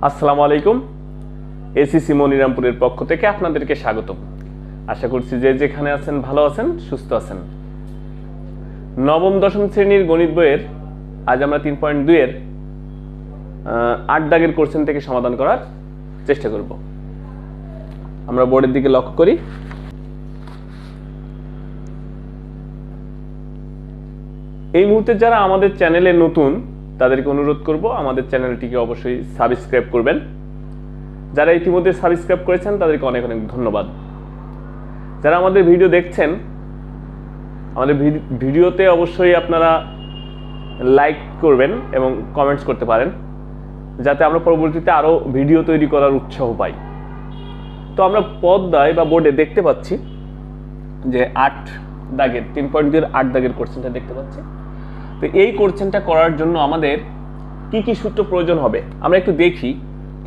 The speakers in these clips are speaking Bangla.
আসসালামু আলাইকুম। এসিসি মনিরামপুরের পক্ষ থেকে আপনাদেরকে স্বাগতম। আশা করছি যে যেখানে আছেন ভালো আছেন, সুস্থ আছেন। নবম-দশম শ্রেণীর গণিত বইয়ের আজ আমরা 3.2 এর 8 দাগের কোশ্চেন থেকে সমাধান করার চেষ্টা করব। আমরা বোর্ডের দিকে লক্ষ্য করি। এই মুহূর্তে যারা আমাদের চ্যানেলে নতুন তাদেরকে অনুরোধ করব আমাদের চ্যানেলটিকে অবশ্যই সাবস্ক্রাইব করবেন। যারা ইতিমধ্যে সাবস্ক্রাইব করেছেন তাদেরকে অনেক অনেক ধন্যবাদ। যারা আমাদের ভিডিও দেখছেন, আমাদের ভিডিওতে অবশ্যই আপনারা লাইক করবেন এবং কমেন্টস করতে পারেন, যাতে আমরা পরবর্তীতে আরও ভিডিও তৈরি করার উৎসাহ পাই। তো আমরা পর্দায় বা বোর্ডে দেখতে পাচ্ছি যে 8 দাগের 3.2 এর 8 দাগের কোশ্চেনটা দেখতে পাচ্ছি। তো এই কোশ্চেনটা করার জন্য আমাদের কি কি সূত্র প্রয়োজন হবে আমরা একটু দেখি।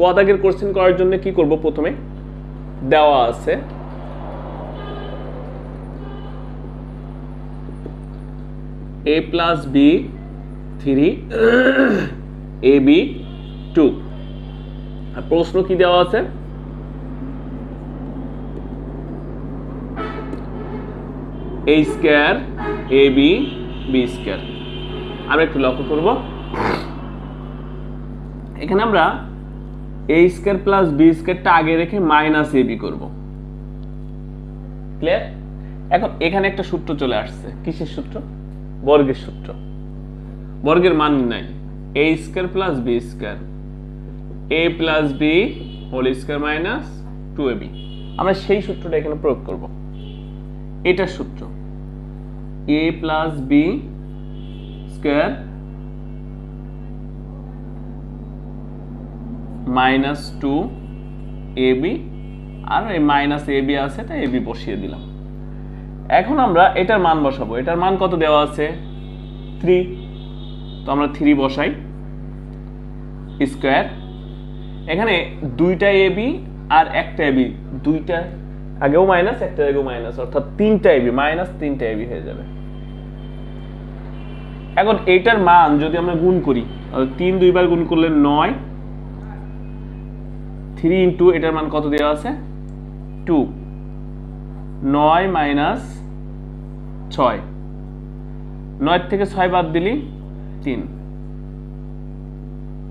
ক দাগের কোশ্চেন করার জন্য কি করব, প্রথমে দেওয়া আছে a plus b 3 ab 2। আর প্রশ্ন কি দেওয়া আছে, a square ab b square. আমরা একটু লক্ষ্য করব, এখানে আমরা a স্কয়ার প্লাস b স্কয়ারটা আগে রেখে মাইনাস ab করব। ক্লিয়ার? এখন এখানে একটা সূত্র চলে আসছে। কিসের সূত্র? বর্গের সূত্র। বর্গের মান নির্ণয়, a square plus b square, a plus b whole square minus 2ab। আমরা সেই সূত্রটা এখানে প্রয়োগ করব। এটার সূত্র a plus b square minus 2ab, আর এই মাইনাস ab আছে তাই ab বসিয়ে দিলাম। এখন আমরা এটার মান বসাবো। এটার মান কত দেওয়া আছে? 3। তো আমরা 3 বসাই স্কয়ার। এখানে দুইটা ab আর একটা ab, দুইটা আগেও মাইনাস একটা আগেও মাইনাস, অর্থাৎ 3টা ab, মাইনাস 3টা ab হয়ে যাবে। এখন এটার মান যদি আমরা গুণ করি, 3 দুইবার গুণ করলে 9, 3 ইন্টু এটার মান কত দেওয়া আছে? 2। 9 মাইনাস 6, 9 থেকে 6 বাদ দিলি 3,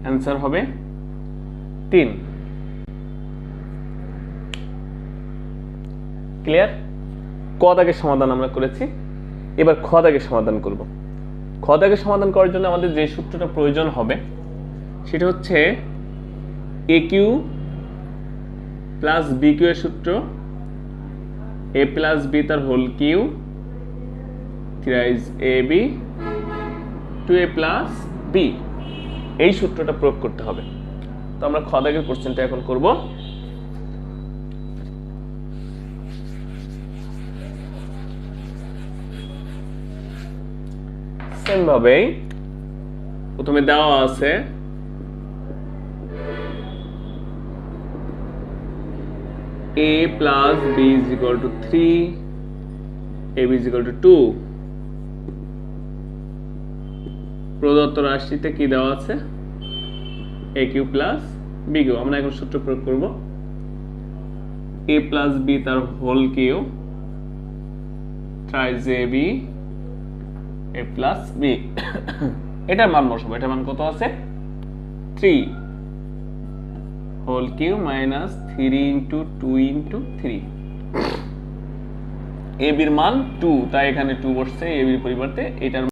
অ্যান্সার হবে 3। ক্লিয়ার? ক দাগের সমাধান আমরা করেছি, এবার খ দাগের সমাধান করব। খ দাগের সমাধান করার জন্য আমাদের যে সূত্রটা প্রয়োজন হবে সেটা হচ্ছে এ কিউ প্লাস বি কিউ এর সূত্র, এ প্লাস বি তার whole cube থ্রাইজ A B two A plus B. এই সূত্রটা প্রয়োগ করতে হবে। তো আমরা খ দাগের কোশ্চেনটা এখন করব। সেম ভাবেই প্রথমে দেওয়া আছে a plus b is equal to 3, ab is equal to 2। প্রদত্ত রাশিতে কি দেওয়া আছে? aq plus bq। আমরা এখন সূত্র প্রয়োগ করব। a plus b তার whole cube thrice ab a plus b। এটার মান বসাবো। এটার মান কত আছে? 3 whole cube minus 3 into 2 into 3। ab এর মান 2, তাই এখানে 2 বসছে ab এর পরিবর্তে। এটার